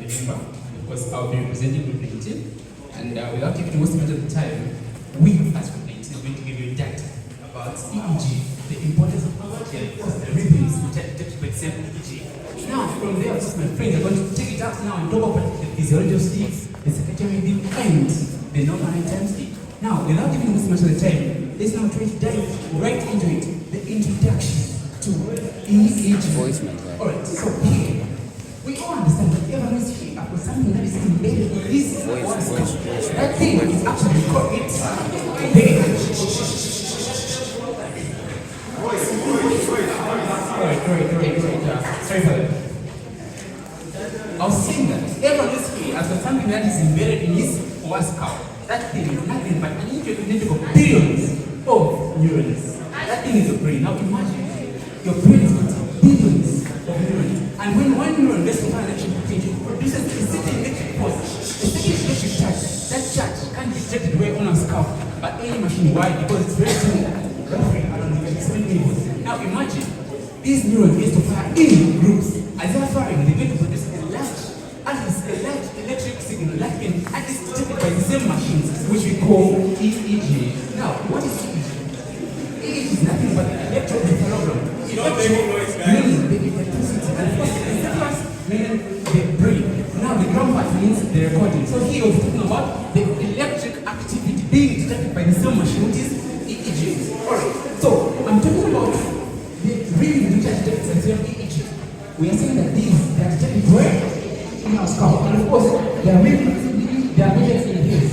the member. Of course, I'll be representing Group 19. And without taking most of the time, we as Group 19 are going to give you data about EEG, the importance of the rhythms detected by the same EEG. Now, from there, my friends are going to take it out now and talk about the physiology of sleep, the circadian rhythm, and the normal nighttime sleep. Now, without giving this much of the time, let's now try to dive right into it. The introduction to EEG. Alright, so here, we all understand that everyone is here for something that is embedded in this voice. That thing is actually called it. Alright. Sorry for that. I was saying that everyone is here as for something that is embedded in his voice cow. That thing is nothing but an interconnected of billions of neurons. That thing is your brain. Now imagine your brain is got billions of neurons. And when one neuron gets to an electric change, it produces a certain electric pulse. A certain electric charge. That charge can't be detected way on a scalp by any machine. Why? Because it's very similar. Now imagine these neurons get to fire in groups. As they are firing, they're going to produce a large electric signal that can and is detected by the same machines, which we call EEG. Now, what is EEG? EEG is nothing but an electroencephalogram. Meaning the electricity, and of course the encephalus meaning the brain. Now the ground part means the recording. So here we're talking about the electric activity being detected by the same machine, which is EEG. Alright, so I'm talking about the reading which are detected by the same EEG. We are saying that these they are detected where? In our skull. And of course, they are measured in his.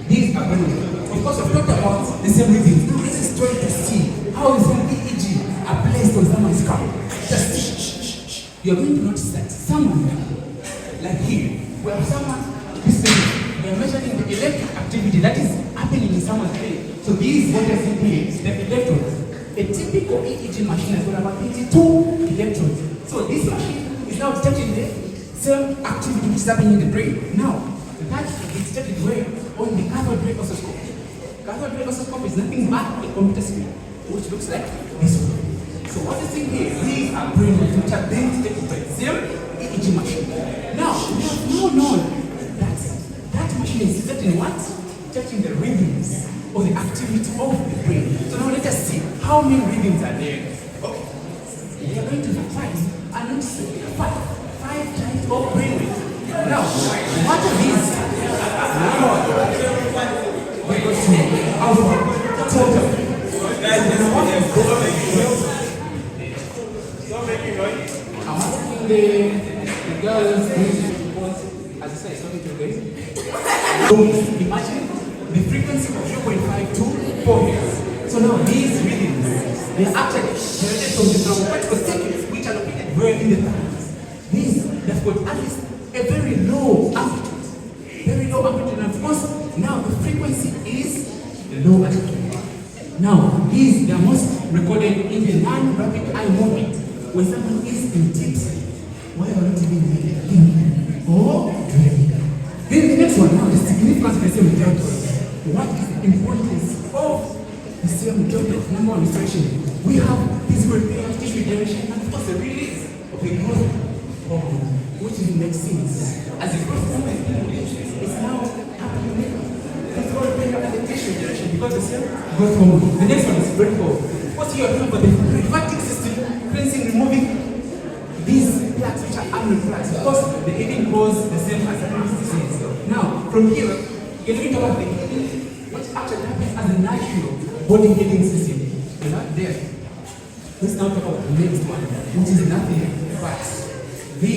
These are brain. Of course, we've talked about the same rhythms. Now let's just try to see how the same EEG are placed on someone's skull. Just you're going to notice that someone like here, we have someone this way, we are measuring the electric activity that is happening in someone's brain. So these what you're seeing here, the electrodes. A typical EEG machine has got about 82 electrodes. So this machine is now detecting the same activity which is happening in the brain. Now, that is detected where? On the cathode ray oscilloscope. Cathode ray oscilloscope is nothing but a computer screen, which looks like this one. So what you see here, these are brain waves which are being detected by the same EEG machine. Now, we have now known that that machine is detecting what? Detecting the rhythms or the activity of the brain. So now let us see how many rhythms are there. Okay. We are going to find and five types of brain waves. Now, what are these? We go to alpha, total. I'm asking the girls as I said, it's something to guys. Imagine the frequency of 0.5 to 4 Hz. So now these rhythms, they are actually generated from the trombonic circuits which are located where in the thymus. They've got at least a very low amplitude. Very low amplitude. And of course, now the frequency is low amplitude. Now, these they are most recorded in the non-rapid eye movement when someone is in deep sleep, while you're not even thinking or dreaming. Then the next one now, the significance of the same delta. What is the importance of the same delta? Number one instruction. We have physical repair, tissue regeneration, and of course the release of a growth hormone, which makes sense. As the growth hormone is now happening physical repair and the tissue regeneration because the same growth hormone. The next one is vertical. What's here about the lymphatic system, cleansing, removing these plaques which are amyloid plaques. Of course, the aging cause the same as disease. Now, from here, you're looking about the healing, which actually happens as a natural body healing system. You're not there. Let's now talk about the next one, which is nothing but the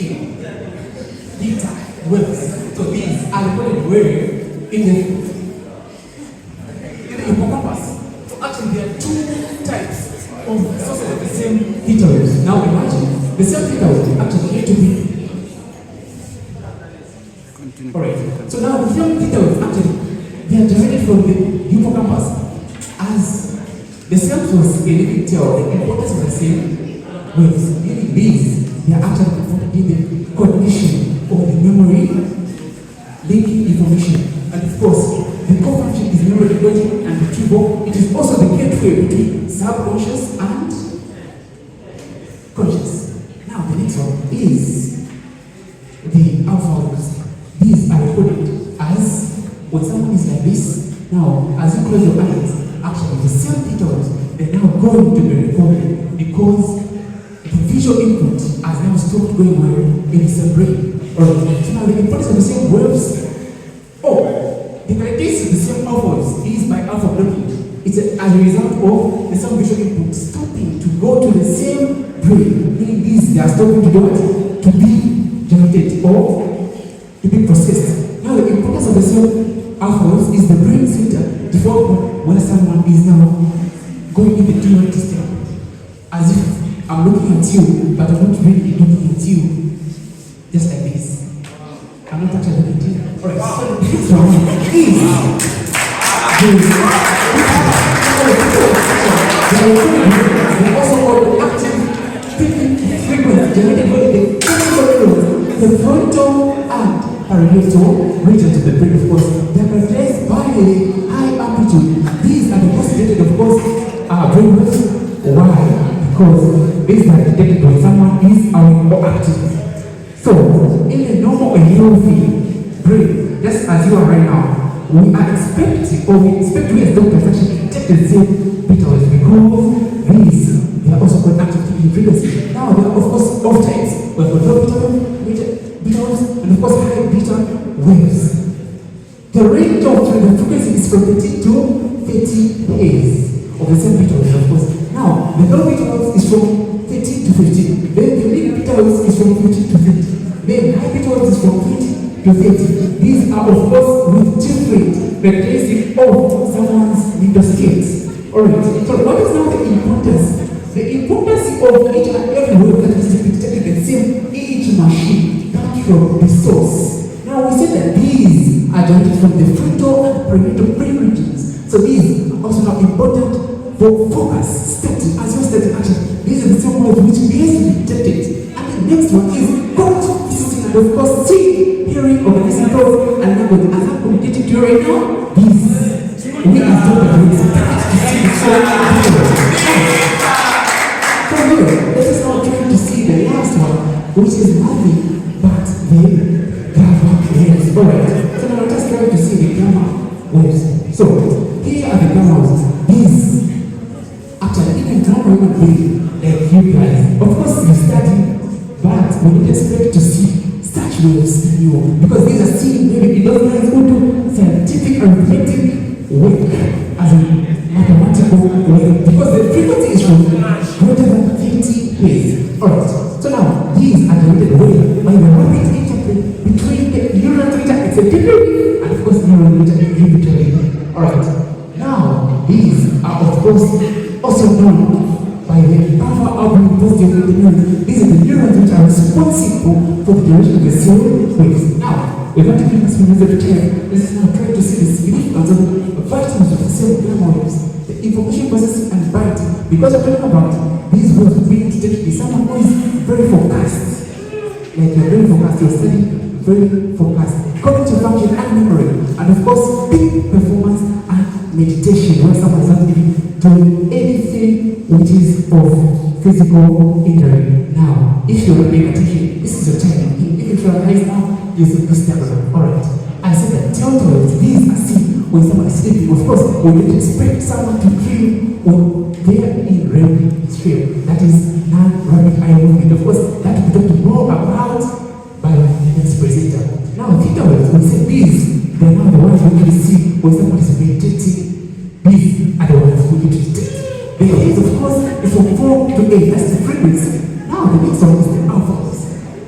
theta waves. So these are recorded where in the hippocampus. So actually, there are two types of sources of the same theta waves. Now imagine the same theta waves actually here to be. Alright, so now the same theta waves actually they are generated from the hippocampus as the same source in living tell the importance of the same waves. Meaning these they are actually important in the cognition or the memory, linking information, and of course the core function is memory recording and retrieval. It is also the gateway between subconscious and conscious. Now the next one is the alpha waves. Now, as you close your eyes, actually the same beta waves, they're now going to be recorded because the visual input has now stopped going where in the brain. Alright, so now the importance of the same waves, the characteristics of the same alpha waves is by alpha blocking. It's as a result of the same visual input stopping to go to the same brain, meaning these they are stopping to do what? To be generated or to be processed. Now the importance of the same alpha waves is the brain center development when someone is now going in the dual system. As if I'm looking at you, but I'm not really looking at you. Just like this. I'm not actually looking at you. Alright, so the next one is they also called active frequency generated by the frontal and parietal regions of the brain, of course. They are characterized by a high amplitude. These are the concentrated, of course, brain waves. Why? Because these are detected when someone is awake or active. So, in a normal or healthy brain, just as you are right now, we are expecting, or we expect we as doctors actually detect the same beta waves because these, they are also called active frequency. Now, there are of course off types. We have got low beta waves, and of course high beta waves. The range of the frequency is from 30 to 30 Hz of the same beta waves, of course. Now, the low beta waves is from 30 to 50. Then the mid beta waves is from 50 to 50. Then high beta waves is from 50 to 30. These are of course with different characteristics of someone's mental states. Alright, so what is now the importance? The importance of each and every wave that is detected in the same each machine comes from the source. Now we said that these are generated from the frontal and parietal brain regions. So these are also now important for focus, study, as well as study action. These are the same waves which has to be detected. And the next one is cognitive processing and of course seeing, hearing, organizing thoughts, and language. As I'm communicating to you right now, these we are talking about so here, let us now try to see the last one, which is nothing but the gamma waves. Alright, so now let us try to see the gamma waves. So here are the gamma waves. These actually even gamma human being like you guys. Of course you study, but we don't expect to see such waves in you because these are seen maybe in those guys who do scientific and reflective work as a mathematical way because the frequency is from greater than 50 Hz. Alright, so now these are generated by the rapid interplay between the neural transmitter excitably and of course neural transmitter inhibitory. Alright, now these are of course also known by the alpha albumin positive neuron. These are the neurons which are responsible for the generation of the cell waves. Now, we're going to give us minutes of time. This is now trying to see the significance of vitamins of the cell gamma waves, the information processing and binding. Because we're talking about these waves being detected in someone who is very focused. Like you're very focused, you're studying very focused. Cognitive function and memory. And of course, peak performance and meditation, where someone is not even doing anything which is of physical injury. Now, if you're not paying attention, this is your time. If you realize now, you see this level. Alright. I said that deltoids, these are seen when someone is sleeping. Of course, we don't expect someone to dream when they are in REM sleep. That is non-rapid eye movement. Of course, that we talk more about by the next presenter. Now, theta waves, we say these, they are now the ones we can see when someone is meditating. These are the ones we can detect. The phase, of course, is from 4 to 8. That's the frequency. Now, the next one is the alpha waves.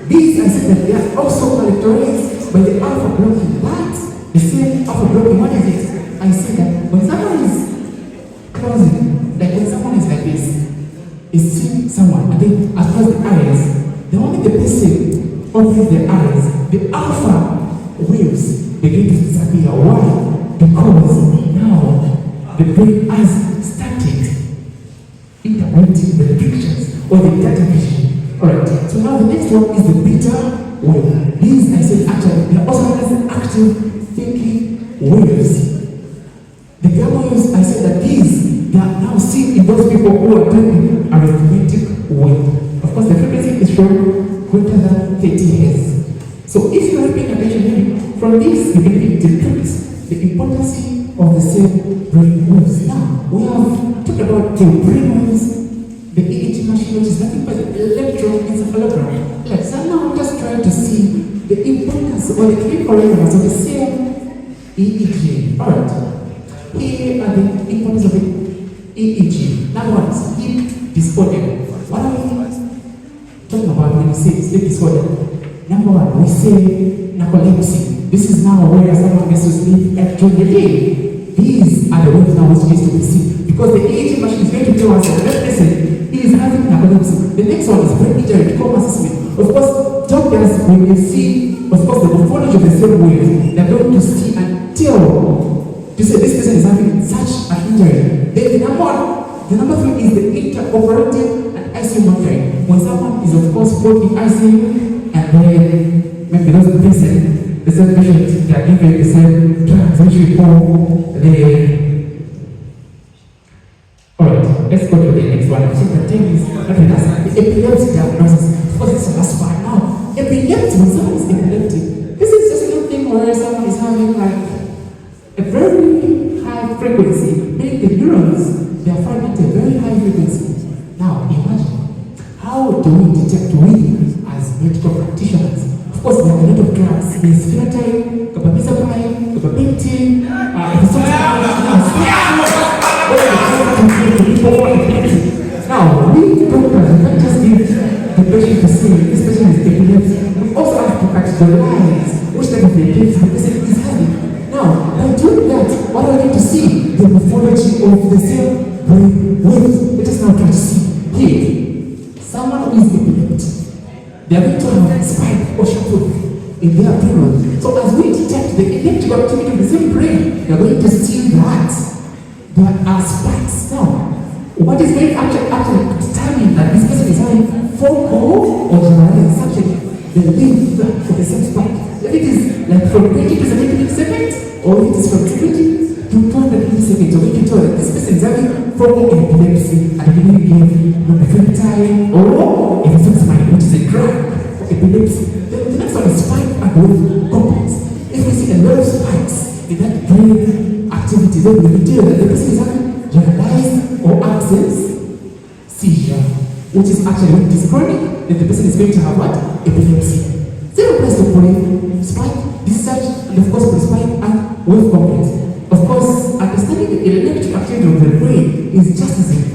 These, I said that they are also characterized by the alpha blocking. But the same alpha blocking, what is it? I said that when someone is closing, like when someone is like this, is seeing someone, and then across the eyes, the moment the person opens their eyes, the alpha waves begin to disappear. Why? Because now the brain has started integrating the pictures or the data vision. Alright, so now the next one is the beta wave. These, I said, actually, they are also known as active thinking waves. The gamma waves, I said that these, they are now seen in those people who are doing arithmetic way. Of course, the frequency is from greater than 30 Hz. So if you are paying attention, maybe from this, you can interpret the importance of the same brain waves. Now, we have talked about the brain waves, the EEG machine, which is nothing but an electroencephalogram. So now I'm just trying to see the importance or the clinical relevance of the same EEG. Alright. Here are the importance of the EEG. Number one, sleep disorder. What are we talking about when we say sleep disorder? Number one, we say narcolepsy. This is now where someone gets to sleep during the day. These are the waves now which needs to be seen. Because the EEG machine is going to tell us that, listen, he is having narcolepsy. The next one is brain injury, trauma assessment. Of course, doctors, when they see, of course, the morphology of the same wave, they're going to see and tell to say this person is having such an injury. Then the number three is the intraoperative and ICU monitoring. When someone is, of course, put in ICU, and then maybe the same patient, they are given the same drugs which we call the. Alright, let's go to the next one. I think the thing is, the epilepsy diagnosis. Of course, it's the last one now. Epilepsy, when someone is epileptic, this is just nothing where someone is having like a very high frequency, meaning the neurons, they are firing at a very high frequency. Now, imagine, how do we detect we as medical practitioners? Of course, there are a lot of drugs. There's phenotype, gabapentin, now, we doctors, we can't just give the patient to say this patient is epilepsy. We also have to categorize which type of epilepsy the patient is having. Now, by doing that, what are we going to see? The morphology of the same brain waves. Let us now try to see here. Someone who is epileptic, they are going to have spike or shuffle in their brain. So as we detect the electrical activity of the same brain, they are going to see that there are spikes. Now, what is going to actually determine that this person is having focal or generalized the length for the same spike? If it is like from 20 to 70 milliseconds, or if it is from 20 to 200 milliseconds, so we can tell that this person is having focal epilepsy and we need to give norepinephrine or episodamine, which is a drug for epilepsy. Then the next one is spike and wave complex. If we see a lot of spikes in that brain activity, then we can tell that the person is having generalized or absence seizure, which is actually when it is chronic, then the person is going to have what? Epilepsy. Zero place to put spike, discharge, and of course the spike and wave complex. Of course, understanding the electric activity of the brain is just as important